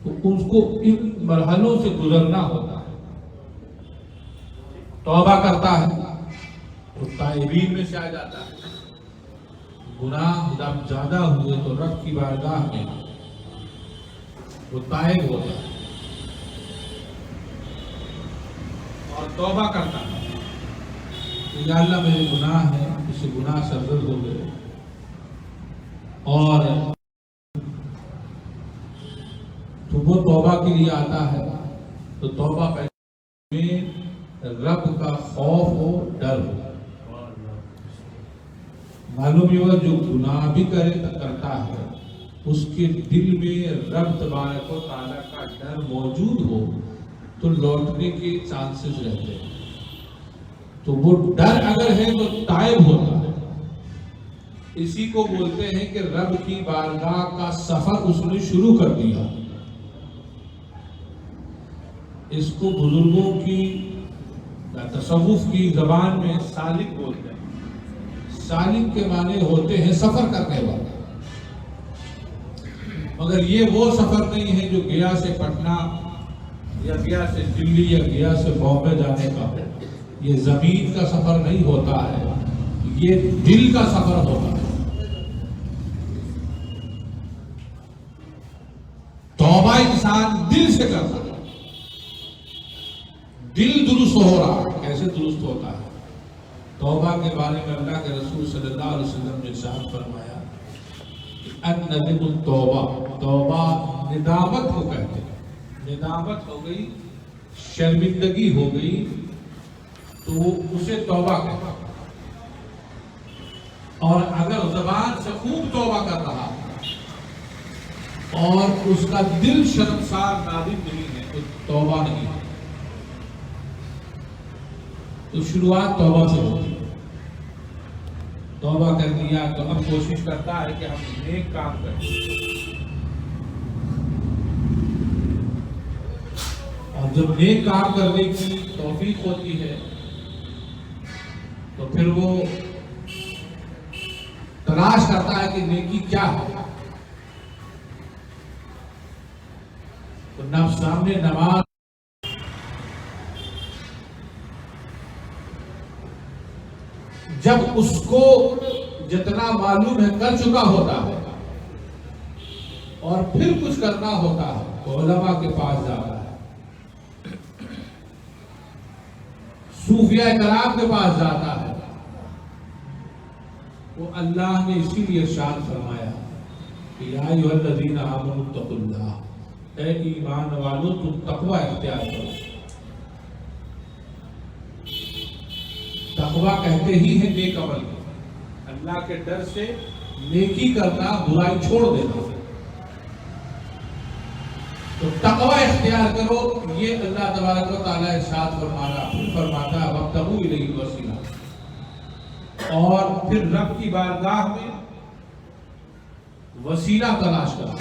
تو اس کو ان مرحلوں سے گزرنا ہوتا ہے. توبہ کرتا ہے تو تائبین میں سے آ جاتا ہے. گناہ جب زیادہ ہوئے تو رب کی بارگاہ میں وہ تائب ہوتا ہے اور توبہ کرتا ہے کہ یا اللہ میرے گناہ ہیں، اس گناہ سرزد ہو گئے. اور تو وہ توبہ کے لیے آتا ہے تو توبہ میں رب کا خوف ہو، ڈر ہو. معلوم ہوا جو گناہ بھی کرتا ہے اس کے دل میں رب تبارک و تعالیٰ کا ڈر موجود ہو تو لوٹنے کے چانسز رہتے ہیں. تو وہ ڈر اگر ہے تو تائب ہوتا ہے. اسی کو بولتے ہیں کہ رب کی بارگاہ کا سفر اس نے شروع کر دیا. اس کو بزرگوں کی تصوف کی زبان میں سالک بولتے ہیں. سالک کے معنی ہوتے ہیں سفر کرنے والا. مگر یہ وہ سفر نہیں ہے جو گیا سے پٹنہ یا گیا سے دلی یا گیا سے بامبے جانے کا. یہ زمین کا سفر نہیں ہوتا ہے، یہ دل کا سفر ہوتا ہے. توبہ انسان دل سے کرتا ہے. دل درست ہو رہا ہے. کیسے درست ہوتا ہے؟ توبہ کے بارے میں اللہ کے رسول صلی اللہ علیہ وسلم نے ارشاد فرمایا الندم التوبہ. توبہ ندامت کو کہتے ہیں. ندامت ہو گئی، شرمندگی ہو گئی تو اسے توبہ کہتے ہیں. اور اگر زبان سے خوب توبہ کر رہا اور اس کا دل شرمسار نادم نہیں ہے تو توبہ نہیں ہے. تو شروعات توبہ سے ہوتی ہے. توبہ کر دیا تو اب کوشش کرتا ہے کہ ہم نیک کام کریں. اور جب نیک کام کرنے کی توفیق ہوتی ہے تو پھر وہ تلاش کرتا ہے کہ نیکی کیا ہے. تو نفس سامنے نماز جب اس کو جتنا معلوم ہے کر چکا ہوتا ہے اور پھر کچھ کرنا ہوتا ہے تو علماء کے پاس جاتا ہے، صوفیاء کرام کے پاس جاتا ہے. وہ اللہ نے اسی لیے ارشاد فرمایا کہ یا ایھا الذین آمنوا اتقوا اللہ. اے ایمان والو تم تقوی اختیار کرو. تقوی کہتے ہی ہے نیک عمل. اللہ کے ڈر سے نیکی کرنا، برائی چھوڑ دینا. تو تقوی اختیار کرو. یہ اللہ تبارک و تعالیٰ ارشاد فرماتا ہے وابتغوا الیہ الوسیلہ. اور پھر رب کی بارگاہ میں وسیلہ تلاش کرو.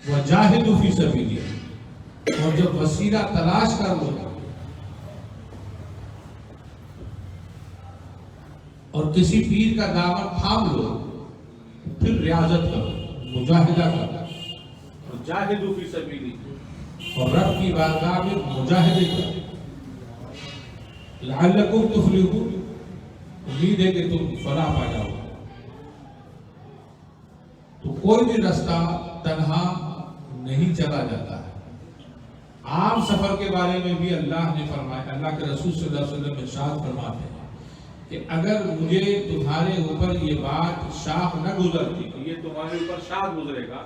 وجاہدوا فی سبیلہ. اور جب وسیلہ تلاش کر لو اور کسی پیر کا دامن تھام لو پھر ریاضت کرو، مجاہدہ کرو. جاہدوا فی سبیلہ اور رب کی بارگاہ میں مجاہدے کرو. لعلکم تفلحون. امید ہے کہ تم فلاح پا جاؤ. تو کوئی بھی راستہ تنہا نہیں چلا جاتا ہے. عام سفر کے بارے میں بھی اللہ نے فرمایا، اللہ کے رسول صلی اللہ علیہ وسلم ارشاد فرماتے ہیں کہ اگر مجھے تمہارے اوپر یہ بات شاخ نہ گزرتی تو یہ تمہارے اوپر شاخ گزرے گا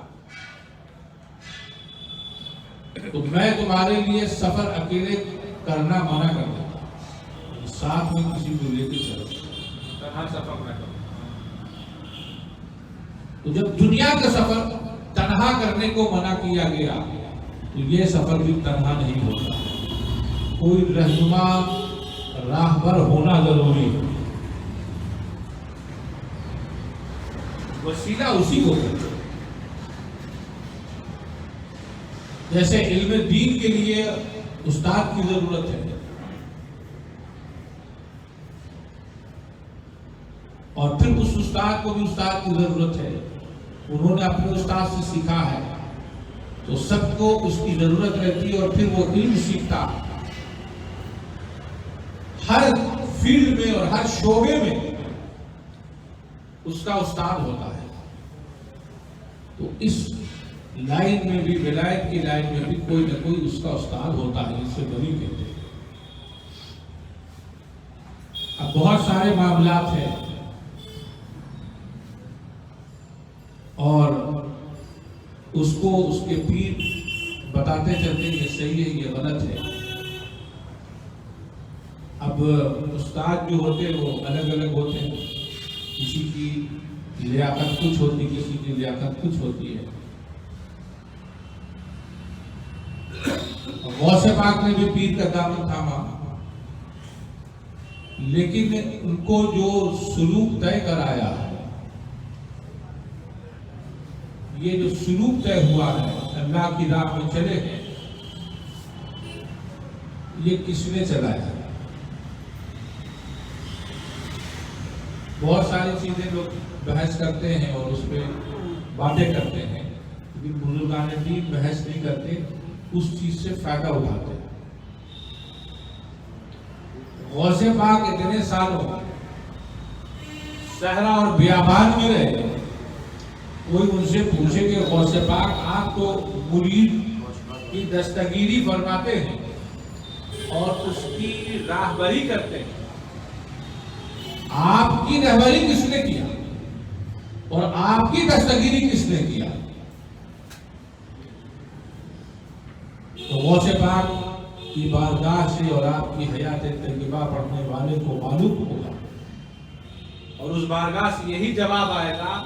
تو میں تمہارے لیے سفر اکیلے کرنا منع کر دیتا. ساتھ میں کسی کو لے کے چلو، تنہا سفر نہ کرو. تو جب دنیا کا سفر تنہا کرنے کو منع کیا گیا تو یہ سفر بھی تنہا نہیں ہوتا. کوئی رہنما راہبر ہونا ضروری ہے. وسیلہ اسی کو کرتے. جیسے علم دین کے لیے استاد کی ضرورت ہے اور پھر اس استاد کو بھی استاد کی ضرورت ہے. انہوں نے اپنے استاد سے سیکھا ہے تو سب کو اس کی ضرورت رہتی ہے اور پھر وہ علم سیکھتا ہر فیلڈ میں اور ہر شعبے میں اس کا استاد ہوتا ہے. تو اس لائن میں بھی ولایت کی لائن میں بھی کوئی نہ کوئی اس کا استاد ہوتا ہے, اس سے ولی کہتے ہیں. اب بہت سارے معاملات ہیں اور اس کو اس کے پیر بتاتے چلتے یہ صحیح ہے یہ غلط ہے. اب استاد جو ہوتے ہیں وہ الگ الگ ہوتے ہیں, کسی کی لیاقت کچھ ہوتی ہے, کسی کی لیاقت کچھ ہوتی ہے. غوث پاک نے بھی پیر کا دامن تھاما, لیکن ان کو جو سلوک طے کرایا, یہ جو سلوک طے ہوا ہے اللہ کی راہ میں چلے ہیں, یہ کس نے چلایا؟ بہت ساری چیزیں لوگ بحث کرتے ہیں اور اس پہ باتیں کرتے ہیں, لیکن بزرگان دین بحث نہیں کرتے, اس چیز سے فائدہ اٹھاتے ہیں. غوث پاک اتنے سالوں صحرا اور بیابان میں رہے, کوئی ان سے پوچھے کہ غوث پاک آپ تو مرید کی دستگیری فرماتے ہیں اور اس کی راہبری کرتے ہیں, آپ کی رہبری کس نے کیا اور آپ کی دستگیری کس نے کیا؟ تو غوث پاک کی بارگاہ سے اور آپ کی حیات طیبہ پڑھنے والے کو معلوم ہوگا, اور اس بارگاہ سے یہی جواب آئے گا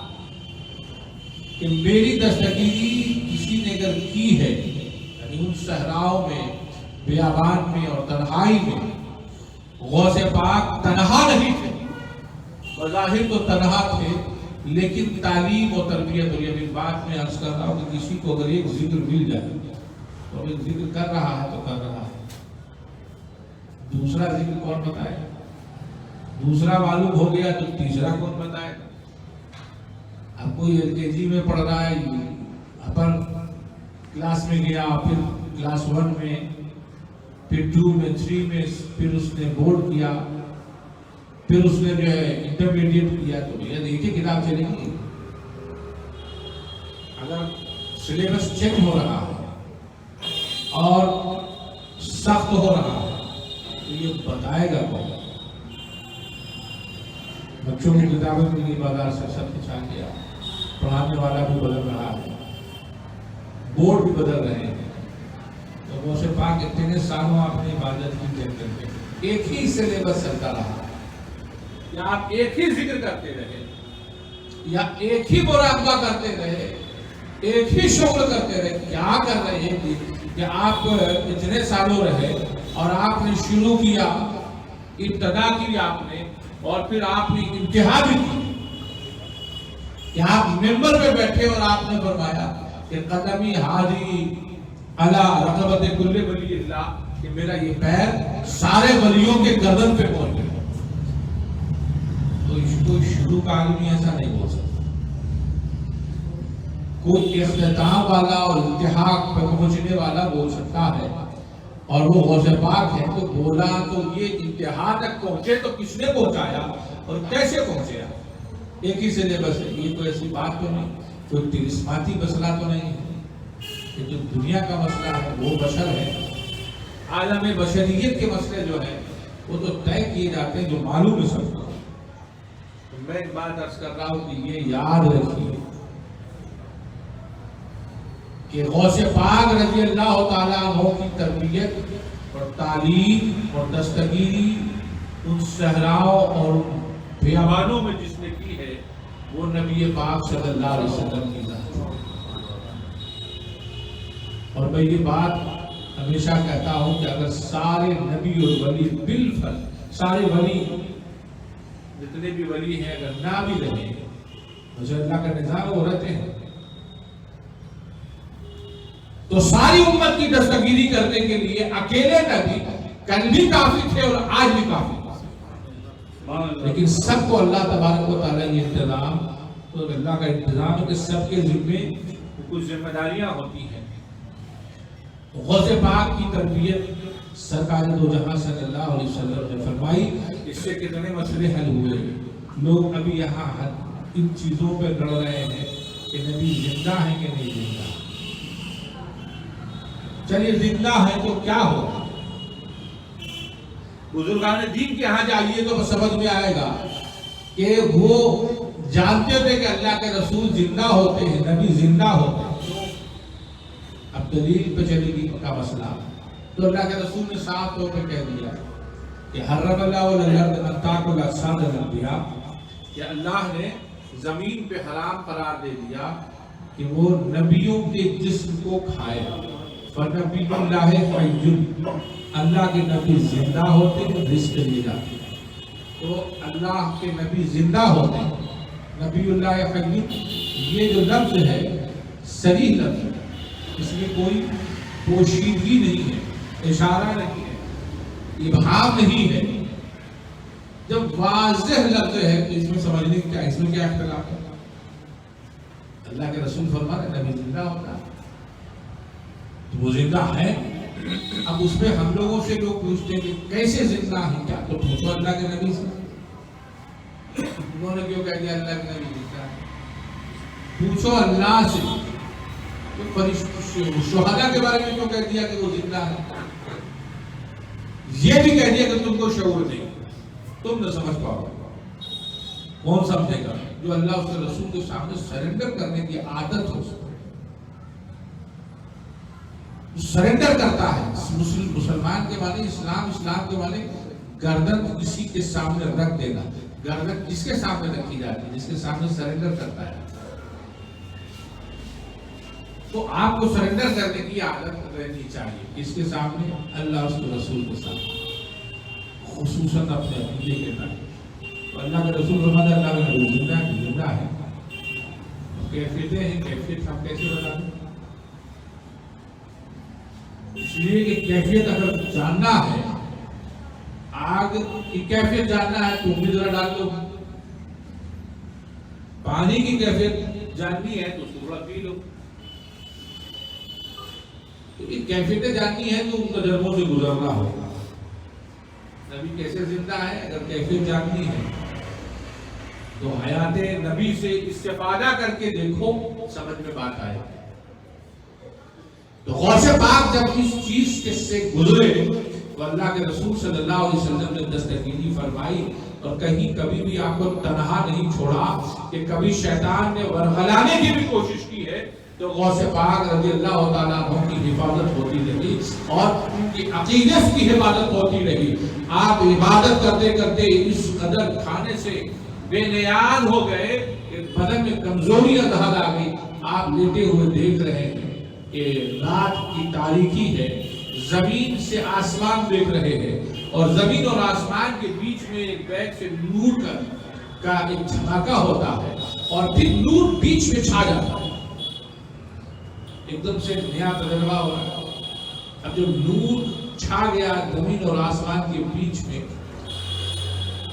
کہ میری دستگیری کسی نے اگر کی ہے, یعنی ان صحراؤں میں, بیابان میں اور تنہائی میں غوث پاک تنہا نہیں تھے, بظاہر تو تنہا تھے, لیکن تعلیم و تربیت, اور یہ بھی بات میں عرض کر رہا ہوں کہ کسی کو اگر ایک ذکر مل جائے تو ایک ذکر کر رہا ہے تو کر رہا ہے, دوسرا ذکر کون بتائے, دوسرا معلوم ہو گیا تو تیسرا کون بتائے. اب کوئی LKG میں پڑھ رہا ہے, اپر کلاس میں گیا, پھر کلاس 1 میں, پھر 2 میں, 3 میں, پھر اس نے بورڈ کیا, پھر اس نے جو ہے انٹرمیڈیٹ کیا, تو یہ ایک ہی کتاب چلے گی. اگر سلیبس چیک ہو رہا ہے اور سخت ہو رہا ہے تو یہ بتائے گا کون؟ بچوں کی کتابیں بھی بازار سے سب کچھ آ گیا, پڑھانے والا بھی بدل رہا ہے, بورڈ بھی بدل رہے ہیں. تو غوث پاک اتنے سالوں آپ نے عبادت کی چیک کر کے ایک ہی سلیبس چلتا رہا, یا آپ ایک ہی ذکر کرتے رہے, یا ایک ہی مراقبہ کرتے رہے, ایک ہی شغل کرتے رہے. کیا کر رہے ہیں کہ آپ اتنے سالوں رہے اور آپ نے شروع کیا, ابتدا کی آپ نے, اور پھر آپ نے انتہا بھی کی, کہ آپ ممبر پہ بیٹھے اور آپ نے فرمایا کہ قدمی حاضی علی رقبت کل ولی اللہ, کہ میرا یہ پیر سارے ولیوں کے گردن پہ پہنچ گیا. تو کوئی شروع کا آدمی ایسا نہیں ہو سکتا, کوئی اختتام والا اور انتہا پہ پہنچنے والا بول سکتا ہے, اور وہ غوث پاک ہے. تو بولا تو یہ انتہا تک پہنچے تو کس نے پہنچایا اور کیسے پہنچے؟ ایک ہی سلیبس ہے. یہ تو ایسی بات تو نہیں, کوئی ترسماتی مسئلہ تو نہیں ہے. یہ جو دنیا کا مسئلہ ہے وہ بشر ہے, عالم بشریت کے مسئلے جو ہیں وہ تو طے کیے جاتے ہیں جو معلوم ہے سب کو. میں ایک بات عرض کر رہا ہوں کہ یہ یاد رکھیے کہ غوث پاک رضی اللہ تعالیٰ عنہ کی تربیت اور تعلیم اور دستگیری ان صحراؤں اور بیابانوں میں جس نے کی ہے وہ نبی پاک صلی اللہ علیہ وسلم کی ذات ہے. اور میں یہ بات ہمیشہ کہتا ہوں کہ اگر سارے نبی اور ولی بالفعل, سارے ولی جتنے بھی ولی ہیں اگر نہ بھی رہے, مجھے اللہ کا نظام وہ رہتے ہیں, تو ساری امت کی دستگیری کرنے کے لیے اکیلے نبی کل بھی کافی تھے اور آج بھی کافی. لیکن سب کو اللہ تبارک و تعالیٰ یہ انتظام تو اللہ کا انتظام ہے کہ سب کے ذمے کچھ ذمہ داریاں ہوتی ہیں. غوث پاک کی تربیت سرکار دو جہاں صلی اللہ علیہ وسلم نے فرمائی. اس سے کتنے مسئلے حل ہوئے. لوگ ابھی یہاں ان چیزوں پہ لڑ رہے ہیں کہ نبی زندہ ہے کہ نہیں زندہ. چلیے زندہ ہے تو کیا ہوگا؟ بزرگان دین کے یہاں جائیے تو سمجھ میں آئے گا کہ وہ جانتے تھے کہ اللہ کے رسول زندہ ہوتے ہیں، نبی زندہ ہوتے ہیں. اب دلیل پہ چلے گی کا مسئلہ. تو اللہ کے رسول نے صاف طور پہ کہہ دیا کہ حرم اللہ والارض ان تاکل اجساد الانبیاء، کہ اللہ نے زمین پہ حرام قرار دے دیا کہ وہ نبیوں کے جسم کو کھائے. فنبی اللہ حی، اللہ کے نبی زندہ ہوتے ہیں، رزق لیے جاتے ہیں. تو اللہ کے نبی زندہ ہوتے ہیں. نبی اللہ حی یہ جو لفظ ہے صریح لفظ ہے، اس میں کوئی پوشیدگی نہیں ہے، اشارہ نہیں ہے، ابہام نہیں ہے. جب واضح لفظ ہے تو اس میں سمجھنے کیا، اس میں کیا اختلاف ہے؟ اللہ کے رسول فرماتے ہیں نبی زندہ ہوتا ہے تو وہ زندہ ہے. اب اس میں ہم لوگوں سے لوگ پوچھتے ہیں کہ کیسے زندہ ہے؟ کیا تو پوچھو اللہ کے نبی سے. انہوں نے کیوں کہہ دیا اللہ کے نبی زندہ ہے؟ پوچھو اللہ سے. شہداء کے بارے میں کیوں کہہ دیا کہ وہ زندہ ہے؟ یہ بھی کہہ دیا کہ تم کو شعور نہیں، تم نہ سمجھ پاؤ. کون سمجھے گا؟ جو اللہ اس کے رسول کے سامنے سرنڈر کرنے کی عادت ہو سکے، سرنڈر کرتا ہے. مسلمان کے معنی اسلام کے معنی گردن کسی کے سامنے رکھ دینا. گردن کس کے سامنے رکھی جاتی ہے؟ جس کے سامنے سرنڈر کرتا ہے. تو آپ کو سرنڈر کرنے کی عادت رہنی چاہیے. کس کے سامنے؟ اللہ اس کے رسول کے سامنے، خصوصاً اپنے عقیدے کے تحت. اللہ کے رسول فرماتے ہیں اللہ کا نبی زندہ ہے. کیفیتیں ہیں، کیفیت ہم کیسے بتا دیں؟ اس لیے کہ کیفیت اگر جاننا ہے، آگ کی کیفیت جاننا ہے تو بھی ذرا ڈال دو. پانی کی کیفیت جاننی ہے تو تھوڑا پی لو. تو یہ کیفیتیں جاننی ہے تو ان تجربوں سے گزرنا ہوگا. نبی کیسے زندہ ہے اگر کیفیت جاننی ہے تو حیات نبی سے استفادہ کر کے دیکھو، سمجھ میں بات آئے. تو غوث پاک جب اس چیز کے سے گزرے تو اللہ کے رسول صلی اللہ علیہ وسلم نے دستگیری فرمائی اور کہیں کبھی بھی آپ کو تنہا نہیں چھوڑا. کہ کبھی شیطان نے ورغلانے کی بھی کوشش کی ہے تو غوث پاک رضی اللہ تعالیٰ عنہ کی حفاظت ہوتی رہی اور ان کی عقیدے کی حفاظت ہوتی رہی. آپ عبادت کرتے کرتے اس قدر کھانے سے بے نیاز ہو گئے کہ بدن میں کمزوری دہل آ گئی. آپ لیٹے ہوئے دیکھ رہے ہیں کہ رات کی تاریکی ہے، زمین سے آسمان دیکھ رہے ہیں اور زمین اور آسمان کے بیچ میں ایک بیگ سے نور کا ایک جھماکہ ہوتا ہے اور پھر نور بیچ میں چھا جاتا ہے. ایک دم سے نیا تجربہ ہو رہا ہے. اب جب نور چھا گیا زمین اور آسمان کے بیچ میں،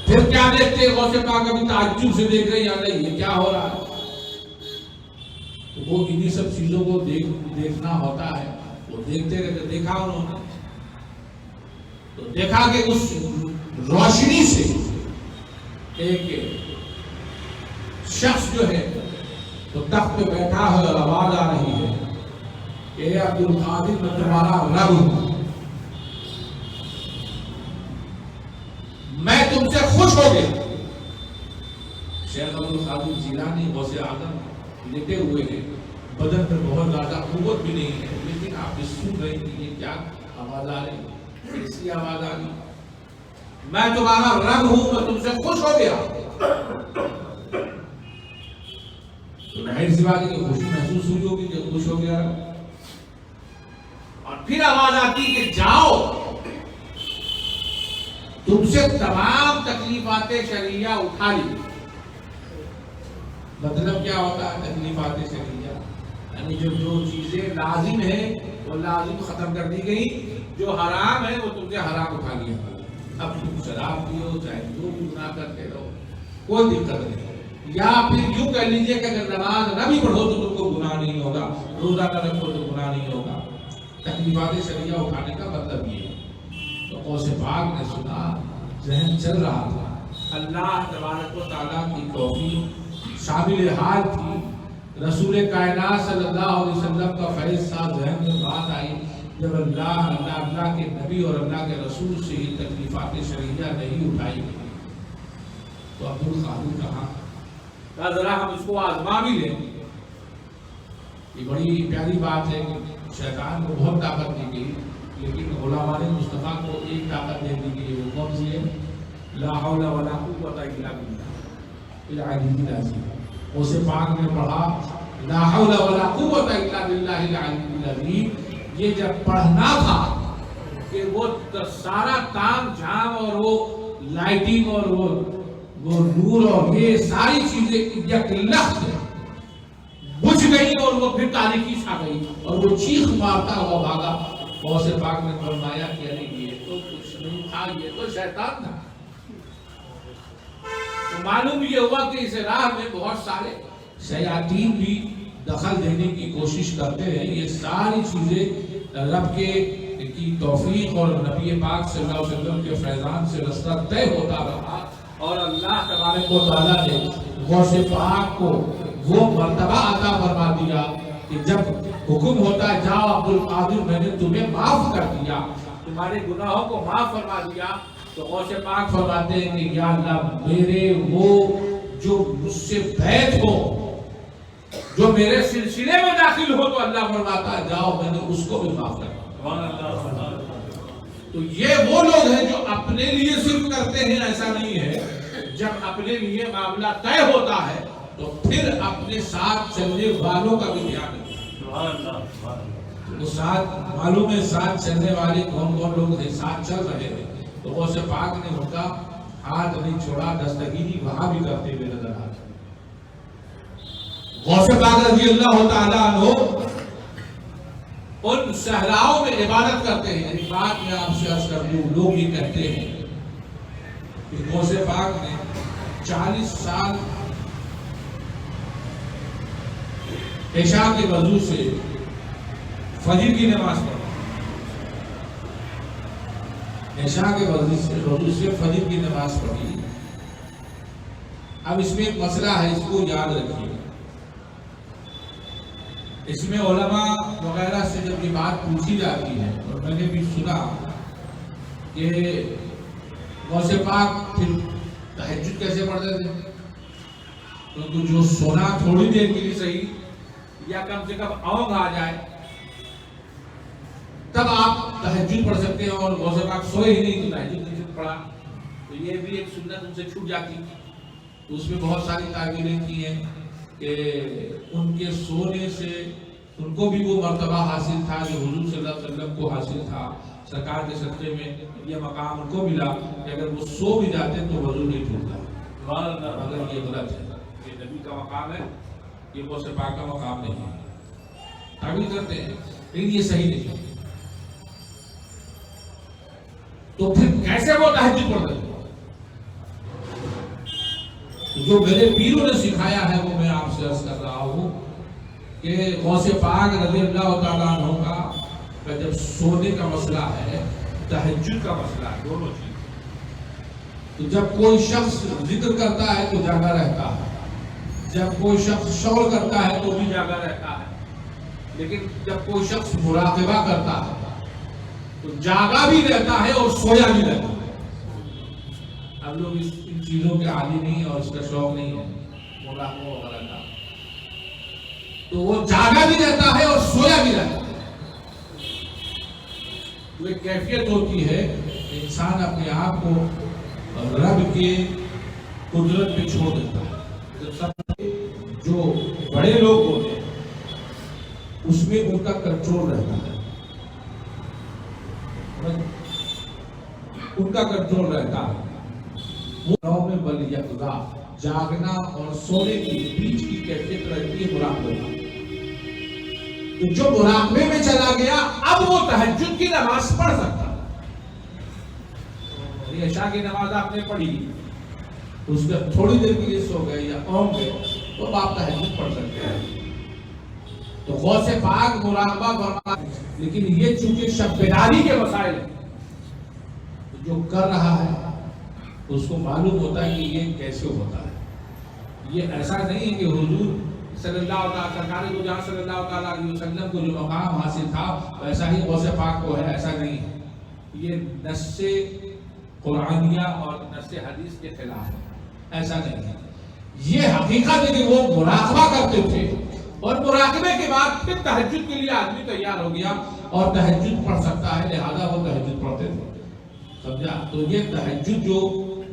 پھر کیا دیکھتے ہیں؟ غوث پاک ابھی تعجب سے دیکھ رہے ہیں، یا نہیں یہ کیا ہو رہا ہے؟ تو وہ انہی سب چیزوں کو دیکھنا ہوتا ہے. وہ دیکھتے رہتے. دیکھا انہوں نے تو دیکھا کہ اس روشنی سے ایک شخص جو ہے تو تخت پہ بیٹھا ہے اور آواز آ رہی ہے کہ اے عبد القادر میں تمہارا رب ہوں، میں تم سے خوش ہو گیا. شیخ عبد القادر جیلانی غوث اعظم لیٹے ہوئے ہیں، بدن پر بہت زیادہ قوت بھی نہیں ہے، لیکن آپ سن رہے ہیں یہ کیا آواز آ رہی ہے؟ کیسی آواز آ رہی؟ میں تمہارا رب ہوں، میں تم سے خوش ہو گیا. تو ظاہر سی بات ہے کہ خوشی محسوس ہوئی ہوگی کہ خوش ہو گیا. اور پھر آواز آتی کہ جاؤ، تم سے تمام تکلیفات شرعیہ اٹھا لی. مطلب کیا ہوتا ہے تکلیفات شرعیہ؟ یعنی جو چیزیں لازم ہیں وہ لازم ختم کر دی گئی، جو حرام ہے وہ تم سے حرام اٹھا لیا. اب تم شراب پیو چاہے جو بھی گناہ کرتے رہو، کوئی دقت نہیں. یا پھر یوں کہہ لیجئے کہ اگر نماز نہ بھی پڑھو تو تم کو گناہ نہیں ہوگا، روزہ نہ رکھو تو گناہ نہیں ہوگا۔ تکلیفات شریعہ اٹھانے کا مطلب یہ ہے۔ تو غوث پاک نے سنا، ذہن چل رہا تھا، اللہ تبارک و تعالیٰ کی توفیق شامل حال تھی، رسول کائنات صلی اللہ علیہ وسلم کا فیض تھا، ذہن میں بات آئی جب اللہ کے نبی اور اللہ کے رسول سے ہی تکلیفات شریعہ نہیں اٹھائی گئی تو عبد القادر کہا ذرا ہم اس کو آزما بھی لیں۔ یہ بڑی پیاری بات ہے کہ شیطان کو بہت طاقت دی گئی، لیکن علماء مصطفیٰ کو ایک طاقت دے دی گئی، وہ کون سی ہے؟ لا حول ولا قوت الا باللہ العلی العظیم۔ غوث پاک نے پڑھا لا حول ولا قوت الا باللہ العلی العظیم۔ یہ جب پڑھنا تھا کہ وہ سارا تام جھام اور وہ لائٹنگ اور وہ نور اور یہ ساری چیزیں یک لخت بجھ گئی اور وہ پھر تاریکی چھا گئی اور وہ چیخ مارتا ہوا بھاگا۔ غوث پاک نے فرمایا کہ یہ تو کچھ نہیں تھا، یہ تو شیطان تھا۔ تو معلوم یہ ہوا کہ اس راہ میں بہت سارے شیاطین بھی دخل دینے کی کوشش کرتے ہیں۔ یہ ساری چیزیں رب کی توفیق اور نبی پاک صلی اللہ علیہ وسلم کے فیضان سے رستہ طے ہوتا رہا، اور اللہ تبارک و تعالیٰ نے غوث پاک کو وہ مرتبہ عطا فرما دیا کہ جب حکم ہوتا ہے جاؤ عبد القادر میں نے تمہیں معاف کر دیا، تمہارے گناہوں کو معاف فرما دیا، تو غوث پاک فرماتے ہیں کہ یا اللہ میرے وہ جو مجھ سے بیعت ہو، جو میرے سلسلے میں داخل ہو، تو اللہ فرماتا ہے جاؤ میں نے اس کو بھی معاف کر دیا۔ تو یہ وہ لوگ ہیں جو اپنے لیے صرف کرتے ہیں، ایسا نہیں ہے۔ جب اپنے لیے معاملہ طے ہوتا ہے تو پھر اپنے ساتھ چلنے والوں کا بھی دھیان رکھیں۔ وہ ساتھ معلوم ہے ساتھ چلنے والے کون کون لوگ ہیں، ساتھ چل رہے ہیں، تو غوث پاک نے ان کا ہاتھ نہیں چھوڑا، دستگیری وہاں بھی کرتے ہوئے نظر آتے۔ غوث پاک رضی اللہ تعالیٰ عنہ ان صحراؤں میں عبادت کرتے ہیں۔ ایک بات میں آپ سے عرض کر دوں، لوگ یہ کہتے ہیں کہ غوث پاک نے 40 سال عشاء کے وضو سے فجر کی نماز پڑھی، عشاء کے وضو سے فجر کی نماز پڑھی۔ اب اس میں ایک مسئلہ ہے، اس کو یاد رکھیے۔ اس میں علماء وغیرہ سے جب یہ بات پوچھی جاتی ہے، اور میں نے بھی سنا کہ غوث پاک پھر تہجد کیسے پڑھتے تھے، تو جو سونا تھوڑی دیر کے لیے صحیح یا کم سے کم اونگ آ جائے تب آپ تہجد پڑھ سکتے ہیں، اور غوث پاک سوئے ہی نہیں تو تہجد پڑھا، تو یہ بھی ایک سنت ان سے چھوٹ جاتی۔ تو اس میں بہت ساری تعبیریں کی ہیں کہ ان کے سونے سے ان کو بھی وہ مرتبہ حاصل تھا جو حضور صلی اللہ علیہ وسلم کو حاصل تھا، سرکار کے صدقے میں یہ مقام ان کو ملا کہ اگر وہ سو بھی جاتے تو وضو نہیں ٹوٹتا۔ مگر یہ غلط ہے، یہ نبی کا مقام ہے، یہ غوث پاک کا مقام نہیں ہے۔ تعبیر کرتے ہیں لیکن یہ صحیح نہیں ہے۔ تو پھر کیسے وہ تہجد پڑھتے ہیں؟ جو میرے پیروں نے سکھایا ہے وہ میں آپ سے عرض کر رہا ہوں کہ غوث پاک رضی اللہ تعالیٰ عنہ کا جب سونے کا مسئلہ ہے، تہجد کا مسئلہ ہے، دونوں چیز، تو جب کوئی شخص ذکر کرتا ہے تو جاگا رہتا ہے، جب کوئی شخص شغل کرتا ہے تو بھی جاگا رہتا ہے، لیکن جب کوئی شخص مراقبہ کرتا ہے تو جاگا بھی رہتا ہے اور سویا بھی رہتا ہے۔ اب لوگ ان چیزوں کے عادی نہیں اور اس کا شوق نہیں ہے مراقبہ وغیرہ کا، تو وہ جاگا بھی رہتا ہے اور سویا بھی رہتا ہے۔ تو ایک کیفیت ہوتی ہے، انسان اپنے آپ کو رب کے قدرت پہ چھوڑ دیتا ہے۔ سب جو بڑے لوگ ہوتے ہیں اس میں ان کا کنٹرول رہتا ہے، ان کا کنٹرول رہتا ہے۔ میں بل یقظہ، جاگنا اور سونے کے بیچ کی کیفیت رہتی ہے مراقبے میں۔ تو جو مراقبے میں چلا گیا اب وہ تہجد کی نماز پڑھ سکتا ہے۔ عشاء کی نماز آپ نے پڑھی اس کے تھوڑی دیر کے لیے سو گئے یا اونگ گئے تو آپ تہجد پڑھ سکتے ہیں. تو غوث پاک مراقبہ فرما، لیکن یہ چونکہ شب بیداری کے مسائل جو کر رہا ہے اس کو معلوم ہوتا ہے کہ یہ کیسے ہوتا ہے. یہ ایسا نہیں ہے کہ حضور صلی اللہ تعالیٰ سرکار دو جہاں صلی اللہ تعالیٰ علیہ وسلم کو جو مقام حاصل تھا ویسا ہی غوث پاک کو ہے، ایسا نہیں ہے. یہ نص قرآنیہ اور نص حدیث کے خلاف ہے، ایسا نہیں ہے. یہ حقیقت ہے کہ وہ مراقبہ کرتے تھے اور مراقبے کے بعد پھر تہجد کے لیے آدمی تیار ہو گیا اور تہجد پڑھ سکتا ہے، لہذا وہ تہجد پڑھتے تھے. سمجھا؟ تو یہ تہجد جو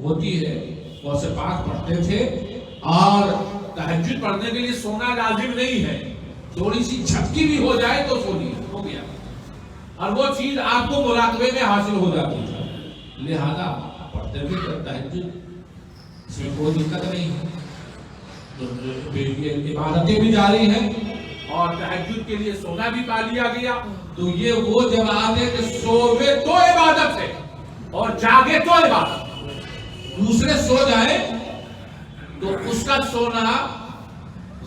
ہوتی ہے غوث پاک پڑھتے تھے. اور تہجد پڑھنے کے لیے سونا لازم نہیں ہے، تھوڑی سی جھپکی بھی ہو جائے تو سو لیے ہو گیا، اور وہ چیز آپ کو مراقبے میں حاصل ہو جاتی ہے. لہذا پڑھتے تھے تہجد، اس میں کوئی دقت نہیں ہے. عبادتیں بھی جاری ہیں اور تہجد کے لیے سونا بھی پا لیا گیا. تو یہ وہ جماعت ہے کہ سوے تو عبادت ہے اور جاگے تو عبادت. دوسرے سو جائیں تو اس کا سونا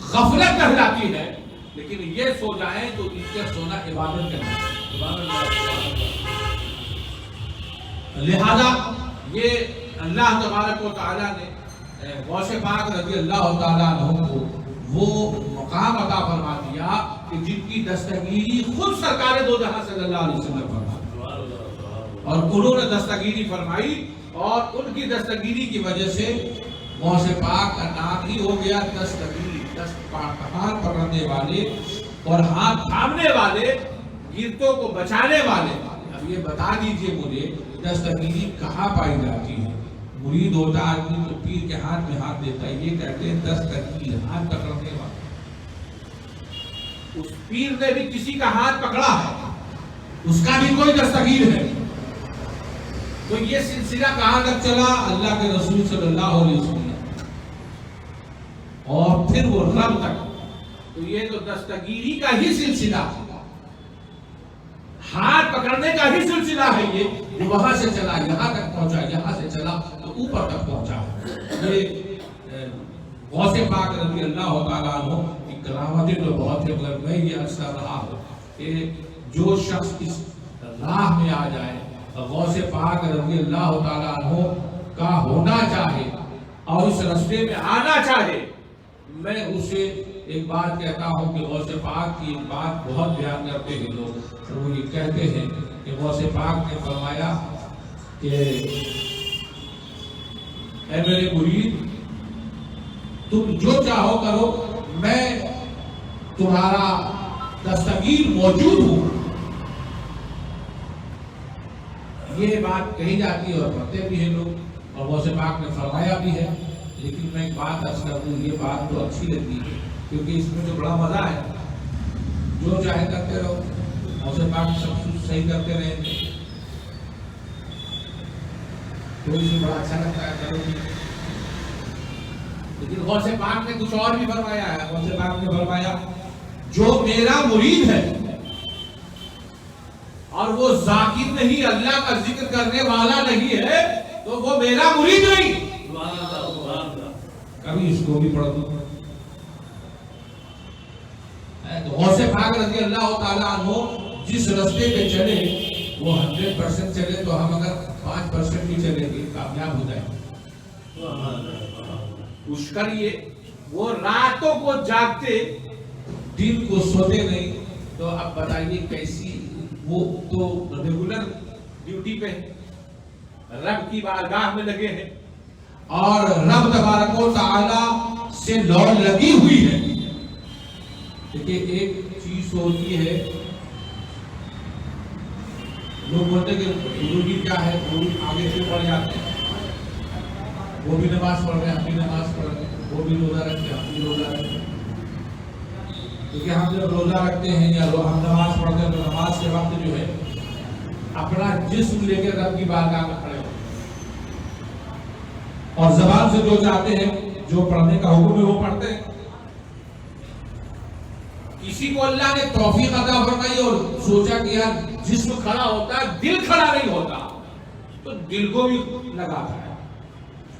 غفلت کہلاتی ہے، لیکن یہ سو جائیں تو اس کا سونا عبادت کہلاتی ہے. لہذا یہ اللہ تبارک و تعالیٰ نے غوث پاک رضی اللہ تعالیٰ عنہ کو وہ مقام عطا فرما دیا کہ جن کی دستگیری خود سرکار دو جہاں صلی اللہ علیہ وسلم فرمائی، اور انہوں نے دستگیری فرمائی، اور ان کی دستگیری کی وجہ سے غوث پاک کا نام ہی ہو گیا دستگیری، ہاتھ پکڑنے والے اور ہاتھ تھامنے والے، گرتوں کو بچانے والے. اب یہ بتا دیجئے مجھے دستگیری کہاں پائی جاتی ہے؟ مرید ہوتا آدمی تو پیر کے ہاتھ میں ہاتھ دیتا ہے، یہ کہتے ہیں دستگیر، ہاتھ پکڑنے والا. اس پیر نے بھی کسی کا ہاتھ پکڑا ہے، اس کا بھی کوئی دستگیر ہے. تو یہ سلسلہ کہاں تک چلا؟ اللہ کے رسول صلی اللہ علیہ وسلم اور پھر وہ رب تک. تو یہ تو دستگیری کا ہی سلسلہ، ہاتھ پکڑنے کا ہی سلسلہ ہے. یہ وہاں سے چلا یہاں تک پہنچا، یہاں سے چلا تو اوپر تک پہنچا. یہ غوث پاک رضی اللہ تعالیٰ عنہ کی کرامتیں تو بہت ہے، مگر میں یہ عرض کر رہا ہوں کہ جو شخص اس راہ میں آ جائے، غوث پاک رضی اللہ تعالیٰ عنہ کا ہونا چاہے اور اس رستے میں آنا چاہے، میں اسے ایک بات کہتا ہوں کہ غوث پاک کی ایک بات بہت بیان کرتے ہیں لوگ، اور وہ یہ کہتے ہیں کہ غوث پاک نے فرمایا کہ اے میرے مرید، تم جو چاہو کرو، میں تمہارا دستگیر موجود ہوں. یہ بات کہی جاتی ہے اور پڑھتے بھی ہیں لوگ، اور غوث پاک نے فرمایا بھی ہے. لیکن میں ایک بات عرض کر دوں، یہ بات تو اچھی لگتی ہے کیونکہ اس میں تو بڑا مزہ ہے. جو چاہے کرتے رہو، غوث پاک سب کچھ صحیح کرتے رہیں گے، تو اس میں بڑا اچھا لگتا ہے کرو گی. لیکن غوث پاک نے کچھ اور بھی فرمایا ہے. غوث پاک نے فرمایا جو میرا مرید ہے اور وہ ذاکر نہیں، اللہ کا ذکر کرنے والا نہیں ہے، تو وہ میرا مرید نہیں. کبھی اس کو بھی پڑھ دو. تو غوث پاک رضی اللہ تعالیٰ عنہ جس رستے پہ چلے وہ 100% چلے، تو ہم اگر 5% بھی چلے گے کامیاب ہو جائیں. مشکل یہ وہ راتوں کو جاگتے، دن کو سوتے نہیں. تو اب بتائیے کیسی، وہ تو ریگولر ڈیوٹی پہ رب کی بارگاہ میں لگے ہیں اور رب تبارک و تعالی سے لوڑ لگی ہوئی ہے. دیکھیں ایک چیز ہوتی ہے، لوگ بولتے کہ ضروری کیا ہے، وہ بھی آگے سے پڑھ جاتے ہیں، وہ بھی نماز پڑھ رہے ہیں، ہم بھی نماز پڑھ رہے ہیں، وہ بھی روزہ رکھتے ہیں، ہم بھی روزہ رکھتے ہیں. کیونکہ ہم جب روزہ رکھتے ہیں یا ہم نماز پڑھتے ہیں تو نماز کے وقت جو ہے اپنا جسم لے کے رب کی بارگاہ میں کھڑے ہوتے ہیں اور زبان سے جو چاہتے ہیں، جو پڑھنے کا حکم ہے وہ پڑھتے ہیں. کسی کو اللہ نے توفیق عطا فرمائی اور سوچا کہ یار جسم کھڑا ہوتا ہے، دل کھڑا نہیں ہوتا، تو دل کو بھی لگاتا ہے.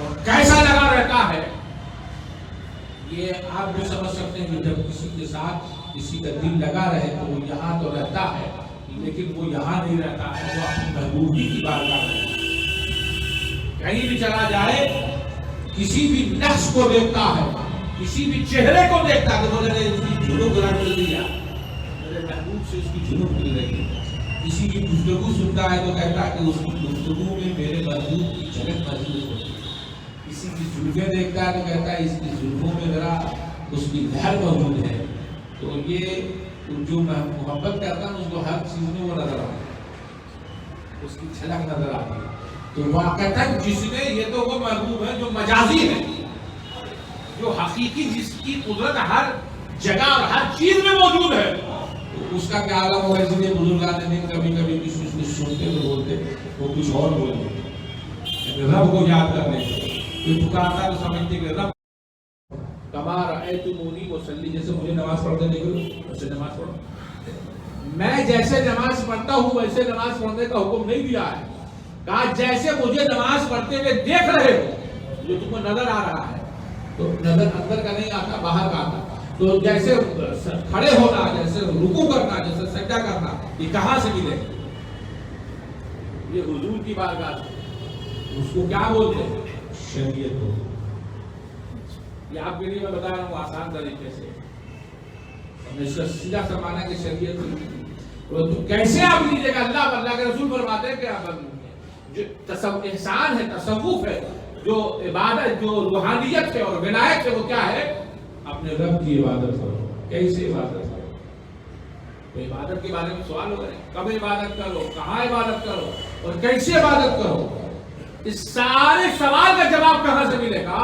اور کیسا لگا رہتا ہے، یہ آپ بھی سمجھ سکتے ہیں کہ جب کسی کے ساتھ کسی کا دل لگا رہے تو وہ یہاں تو رہتا ہے لیکن وہ یہاں نہیں رہتا ہے، وہ اپنی محبوبی کی بارگاہ میں کہیں بھی چلا جائے، کسی بھی نقش کو دیکھتا ہے، کسی بھی چہرے کو دیکھتا ہے تو بولے اس کی جھنک رنگ مل گیا، میرے محبوب سے اس کی جھنک مل رہی ہے۔ کسی کی گفتگو سنتا ہے تو کہتا ہے کہ اس کی گفتگو میں میرے محبوب کی جھلک محسوس ہوتی ہے۔ کسی کی زلفیں دیکھتا ہے تو کہتا ہے اس کی زلفوں میں ذرا اس کی لہر موجود ہے۔ تو یہ جو محبت کرتا ہے اس کو ہر چیز میں وہ نظر آتا ہے، اس کی جھلک نظر آتی ہے۔ تو واقعتاً جس نے، یہ تو وہ محبوب ہے جو مجازی ہے، جو حقیقی جس کی قدرت ہر جگہ اور ہر چیز میں موجود ہے، تو اس کا کیا عالم ہوگا۔ اس لیے بزرگان نے کبھی کبھی کچھ سنتے تو بولتے وہ کچھ اور بولتے، رب کو یاد کرنے کوئی پکارتا تو سمجھتے کہ رب کما رأیتمونی مصلی، جیسے مجھے نماز پڑھتے دیکھ لو ویسے نماز پڑھو، میں جیسے نماز پڑھتا ہوں ویسے نماز پڑھنے کا حکم نہیں دیا ہے، کہا جیسے مجھے نماز پڑھتے ہوئے دیکھ رہے ہو، جو تم کو نظر آ رہا ہے، تو نظر اندر کا نہیں آتا باہر کا آتا، تو جیسے کھڑے ہونا، جیسے رکوع کرنا، جیسے سجدہ کرنا، یہ کہاں سے ملے؟ یہ حضور کی بارگاہ سے۔ اس کو کیا بولتے ہیں؟ شریعت کو۔ یہ آپ کے لیے میں بتا رہا ہوں آسان طریقے سے، ہم نے اس کا سیدھا سا مانا کہ شریعت تو کیسے آپ لیجیے گا؟ اللہ کے رسول فرماتے ہیں کہ جو احسان ہے، تصوف ہے، جو عبادت، جو روحانیت ہے اور ولایت ہے، وہ کیا ہے؟ اپنے رب کی عبادت کرو۔ کیسے عبادت کرو؟ تو عبادت کے بارے میں سوال ہو رہے ہیں، کب عبادت کرو، کہاں عبادت کرو اور کیسے عبادت کرو؟ اس سارے سوال کا جواب کہاں سے ملے گا؟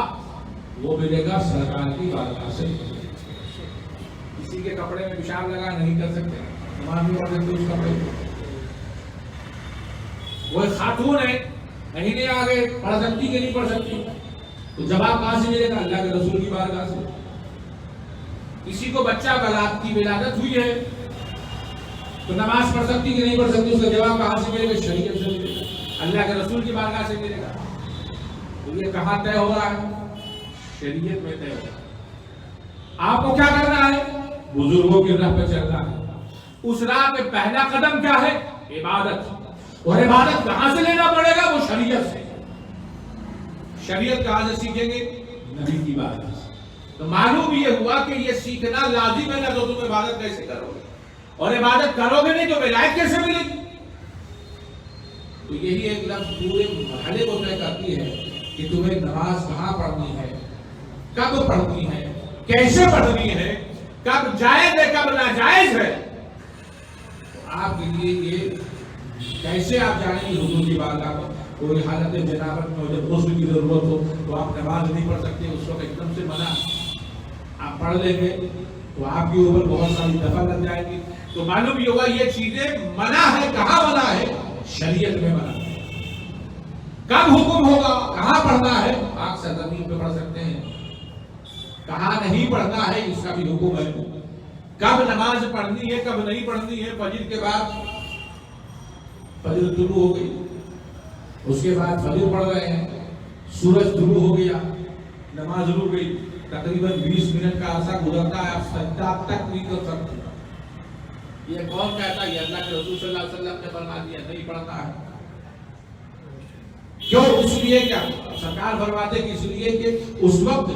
وہ ملے گا سرکار کی بارگاہ سے۔ کسی کے کپڑے میں پیشاب لگا نہیں کر سکتے، نماز نہیں پڑھ سکتے اس کپڑے کو۔ وہ خاتون ہے، مہینے آگے پڑھ سکتی کہ نہیں پڑھ سکتی؟ تو جواب کہاں سے ملے گا؟ اللہ کے رسول کی بارگاہ سے۔ کسی کو بچہ کی ولادت ہوئی ہے تو نماز پڑھ سکتی کہ نہیں پڑھ سکتی؟ اس کا جواب کہاں سے ملے گا؟ شریعت سے ملے گا، اللہ کے رسول کی بارگاہ سے ملے گا۔ تو یہ کہاں طے ہو رہا ہے؟ شریعت میں طے ہو رہا ہے۔ آپ کو کیا کرنا ہے؟ بزرگوں کی راہ پہ چلنا ہے۔ اس راہ پہ پہلا قدم کیا ہے؟ عبادت۔ اور عبادت کہاں سے لینا پڑے گا؟ وہ شریعت سے۔ شریعت کہاں سے سیکھیں گے؟ نبی کی بارگاہ سے۔ تو معلوم یہ ہوا کہ یہ سیکھنا لازم ہے، نہ تو تم عبادت کیسے کرو گے، اور عبادت کرو گے نہیں تو ولایت کیسے ملے گی؟ تو یہی ایک لفظ پورے مرحلے کو طے کرتی ہے کہ تمہیں نماز کہاں پڑھنی ہے، کب پڑھنی ہے، کیسے پڑھنی ہے، کب جائز ہے کب ناجائز ہے۔ آپ کے لیے یہ کیسے آپ جانیں گے حضور کی بارگاہ میں؟ کوئی حالت جنابت میں ہو، جب غسل کی ضرورت ہو تو آپ نماز نہیں پڑھ سکتے، اس وقت ایک دم سے منع آپ پڑھ لیں گے تو آپ کے اوپر بہت ساری دفعہ لگ جائے گی۔ تو معلوم یہ ہوگا یہ چیزیں منع ہے۔ کہاں منع ہے؟ شریعت میں منع ہے۔ کب حکم ہوگا؟ کہاں پڑھنا ہے؟ آپ سرزمین پہ پڑھ سکتے ہیں، کہاں نہیں پڑھنا ہے اس کا بھی حکم ہے۔ کب نماز پڑھنی ہے کب نہیں پڑھنی ہے؟ فجر کے بعد، فجر طلوع ہو گئی، اس کے بعد فجر پڑھ رہے ہیں، سورج طلوع ہو گیا، نماز رک گئی، تقریباً 20 منٹ کا عرصہ گزرتا ہے، آپ سجدہ تک نہیں کر سکتے۔ یہ کون کہتا ہے؟ یہ اللہ کے رسول صلی اللہ علیہ وسلم نے فرما دیا نہیں پڑھنا ہے۔ کیوں؟ اس لیے کیا سرکار فرماتے کہ اس لیے کہ اس وقت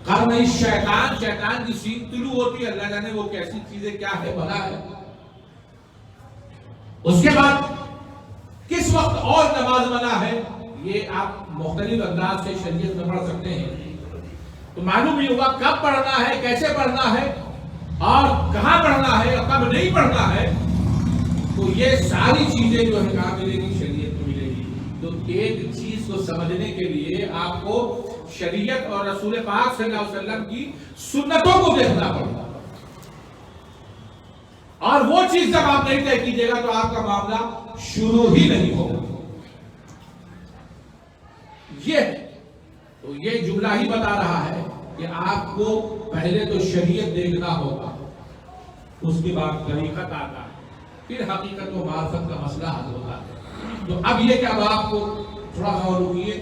قرن شیطان کی سینگ طلوع ہوتی ہے، اللہ جانے وہ کیسی چیزیں کیا ہے بھلا ہے۔ اس کے بعد کس وقت اور نماز منع ہے یہ آپ مختلف انداز سے شریعت میں پڑھ سکتے ہیں۔ تو معلوم یہ ہوا کب پڑھنا ہے، کیسے پڑھنا ہے اور کہاں پڑھنا ہے اور کب نہیں پڑھنا ہے۔ تو یہ ساری چیزیں جو ہے کہاں ملے گی؟ شریعت میں ملے گی۔ تو ایک چیز کو سمجھنے کے لیے آپ کو شریعت اور رسول پاک صلی اللہ علیہ وسلم کی سنتوں کو دیکھنا پڑے گا، اور وہ چیز جب آپ نہیں طے کیجیے گا تو آپ کا معاملہ شروع ہی نہیں ہوگا۔ یہ جملہ ہی بتا رہا ہے کہ آپ کو پہلے تو شریعت دیکھنا ہوگا، اس کے بعد طریقت آتا ہے، پھر حقیقت و معرفت کا مسئلہ حل ہوتا ہے۔ تو اب یہ کہ اب آپ کو تھوڑا سا اور رکیے،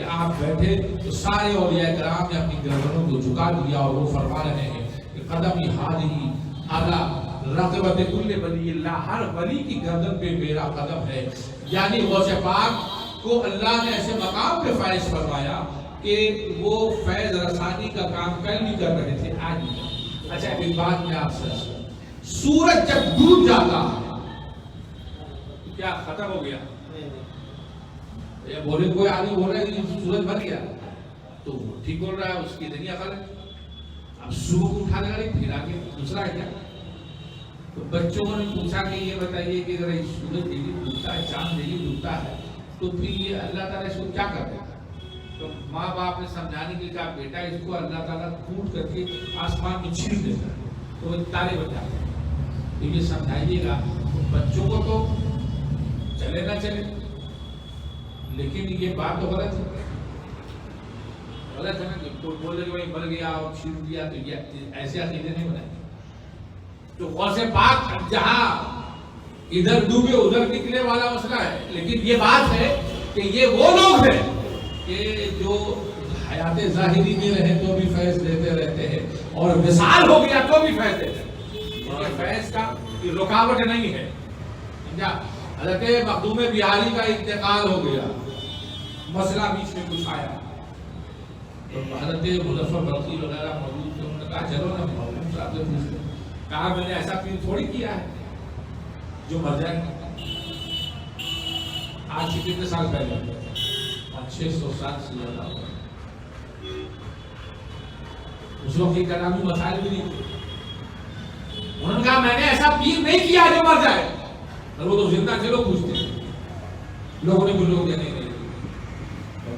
کہ آپ بیٹھے تو سارے اولیاء کرام نے اپنی گردنوں کو جھکا دیا اور وہ فرما رہے ہیں کہ قدم ہادی اعلی رغبت کل ولی اللہ، ہر ولی کی گردن پہ میرا قدم ہے. یعنی غوث پاک کو اللہ نے ایسے مقام پہ فائز فرمایا کہ وہ فیض رسانی کا کام کل بھی کر رہے تھے، آج بھی. اچھا ایک بات میں آپ سے، سورج جب ڈوب جاتا ہے کیا ختم ہو گیا؟ یہ بولے کوئی آدمی بول رہا ہے کہ سورج بن گیا تو ٹھیک بول رہا ہے، اس کی نہیں عقل ہے. اب صبح کو اٹھا لگا رہی پھر آگے دوسرا ہے کیا؟ تو بچوں نے پوچھا کہ یہ بتائیے کہ اگر سورج ڈیلی ڈوبتا ہے، چاند ڈیلی ڈوبتا ہے تو پھر یہ اللہ تعالیٰ اس کو کیا کرتے ہیں؟ تو ماں باپ نے سمجھانے کے لیے کہا بیٹا اس کو اللہ تعالیٰ ٹوٹ کر کے آسمان میں چھیڑ دیتا ہے تو وہ تارے بن جاتے ہیں. تو یہ سمجھائیے گا بچوں کو تو چلے نہ چلے، لیکن یہ بات تو غلط ہے. غلط ہے نا کہ کوئی بولے کہ بھائی بل گیا اور چھیڑ دیا تو یہ ایسے عقیدے نہیں بنائے. تو غوث پاک جہاں ادھر ڈوبے ادھر نکلے والا مسئلہ ہے، لیکن یہ بات ہے کہ یہ وہ لوگ ہیں کہ جو حیات ظاہری میں رہے تو بھی فیض دیتے رہتے ہیں اور وصال ہو گیا تو بھی فیض دیتے ہیں. فیض کا رکاوٹ نہیں ہے. حضرت مخدوم بہاری کا انتقال ہو گیا، مسئلہ بیچ میں کچھ آیا تو حضرت مظفر بلخی وغیرہ موجود تھے. انہوں نے کہا چلو نا مولوی صاحب سے پوچھ لیں. کہا میں نے ایسا پیر تھوڑی کیا ہے جو مر جائے. آج سے کتنے سال پہلے؟ 600 سال سے زیادہ ہوا. اس لوگ کی کلامی مسائل بھی نہیں تھے. انہوں نے کہا میں نے ایسا پیر نہیں کیا جو مر جائے. اور وہ تو زندہ چلو پوچھتے ہیں. لوگوں نے بلوگ دینے نہیں.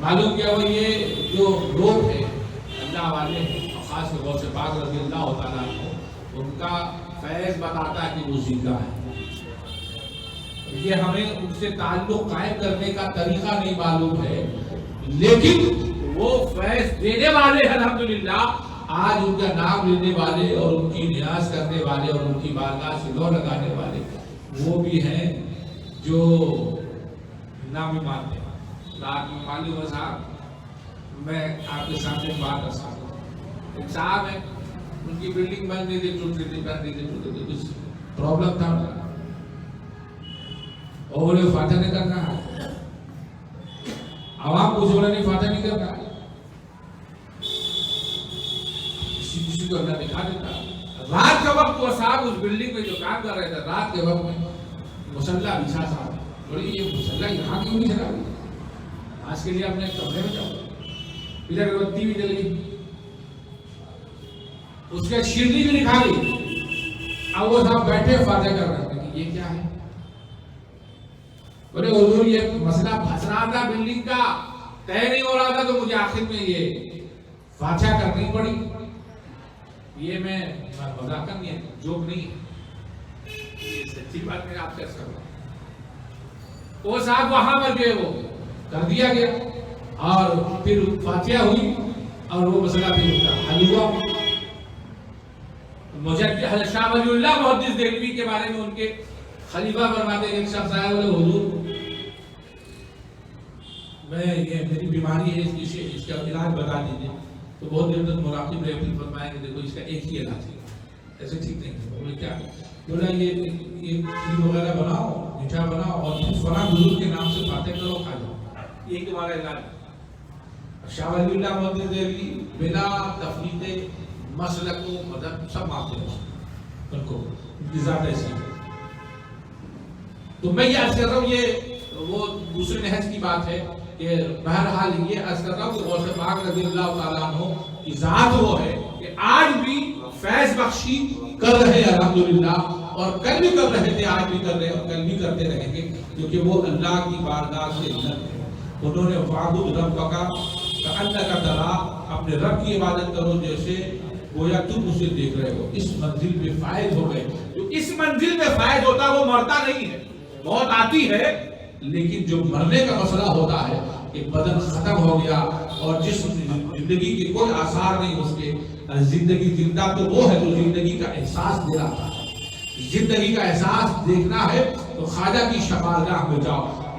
معلوم کیا وہ یہ جو لوگ ہیں اللہ والے ہیں، خاص طور غوث پاک رضی اللہ تعالیٰ عنہ، ان کا فیض بتاتا ہے کہ وہ زندہ ہے. یہ ہمیں ان سے تعلق قائم کرنے کا طریقہ نہیں معلوم ہے، لیکن وہ فیض دینے والے الحمدللہ آج ان کا نام لینے والے اور ان کی نیاز کرنے والے اور ان کی بارگاہ سے لو لگانے والے وہ بھی ہیں جو نام مانتے ہیں. رات میں معلوم ہے صاحب، میں آپ کے سامنے بات رکھ سکتا ہوں. ایک صاحب ہے، ان کی بلڈنگ بن رہی تھی، ٹوٹ رہی تھی، بن رہی تھی، کچھ پرابلم تھا اور بولے فاتح نہیں کرنا ہے. عوام کچھ بولے نہیں فاتح نہیں کرنا ہے، کسی کو اللہ دکھا دیتا. رات کے وقت وہ صاحب اس بلڈنگ میں جو کام کر رہے تھے، رات کے وقت میں مسلح بچھا صاحب بولے یہ مسلح یہاں کیوں نہیں چلا رہی؟ آج کے لیے اپنے کمرے میں جاؤ. ادھر بتی بھی جل گئی، اس کے شیرنی بھی نکالی. اب وہ صاحب بیٹھے فاتح کر رہے تھے کہ یہ کیا ہے؟ بولے حضور یہ مسئلہ پھنس رہا تھا، بلڈنگ کا طے نہیں ہو رہا تھا تو مجھے آخر میں یہ فاتحہ کرنی پڑی. یہ میں مذاق نہیں ہے، جوک نہیں ہے، یہ سچی بات میں آپ سے عرض کر رہا ہوں. وہ صاحب وہاں پر جو ہے وہ کر دیا گیا اور پھر فاتحہ ہوئی اور وہ مسئلہ پھر حل ہوا. مجدد شاہ ولی اللہ محدث دہلوی کے بارے میں ان کے خلیفہ فرماتے ہیں، ایک شخص آیا بولے حضور میں یہ میری بیماری ہے، اس کا علاج بتا دیجیے. تو بہت دیر تک مراقب رہے، پھر فرمائیں کہ دیکھو اس کا ایک ہی علاج ہے، ایسے ٹھیک نہیں ہے. بولے کیا؟ بولا یہ کھیر وغیرہ بناؤ، میٹھا بناؤ اور فلاں بزرگ کے نام سے باتیں کرو، کھا جاؤ، یہ تمہارا علاج ہے. شاہ ولی اللہ محدث دہلوی بلا تفریق مسلک و مذہب سب معافی ہیں ان کو، ان کی ذات ایسی ہے. تو میں یہ عرض کر رہا ہوں، یہ وہ دوسرے نہج کی بات ہے کہ بہرحال یہ عرض کر رہا ہوں کہ غوث پاک رضی اللہ تعالیٰ عنہ کی ذات وہ ہے کہ آج بھی فیض بخشی کر رہے ہیں الحمدللہ، اور کل بھی کر رہے تھے، آج بھی کر رہے ہیں اور کل بھی کرتے رہیں گے، کیونکہ وہ اللہ کی بارگاہ سے لگ ہیں. انہوں نے وعبد ربک کأنک تراہ، اپنے رب کی عبادت کرو جیسے گویا تم اسے دیکھ رہے ہو. اس منزل پہ فائز ہو گئے. جو اس منزل میں فائز ہوتا ہے وہ مرتا نہیں ہے. موت آتی ہے لیکن جو مرنے کا مسئلہ ہوتا ہے کہ بدن ختم ہو گیا اور جسم زندگی کے کوئی آثار نہیں اس کے. زندگی زندہ تو وہ ہے جو زندگی کا احساس دے رہا ہے. زندگی کا احساس دیکھنا ہے تو خواجہ کی شفاعتگاہ میں جاؤ.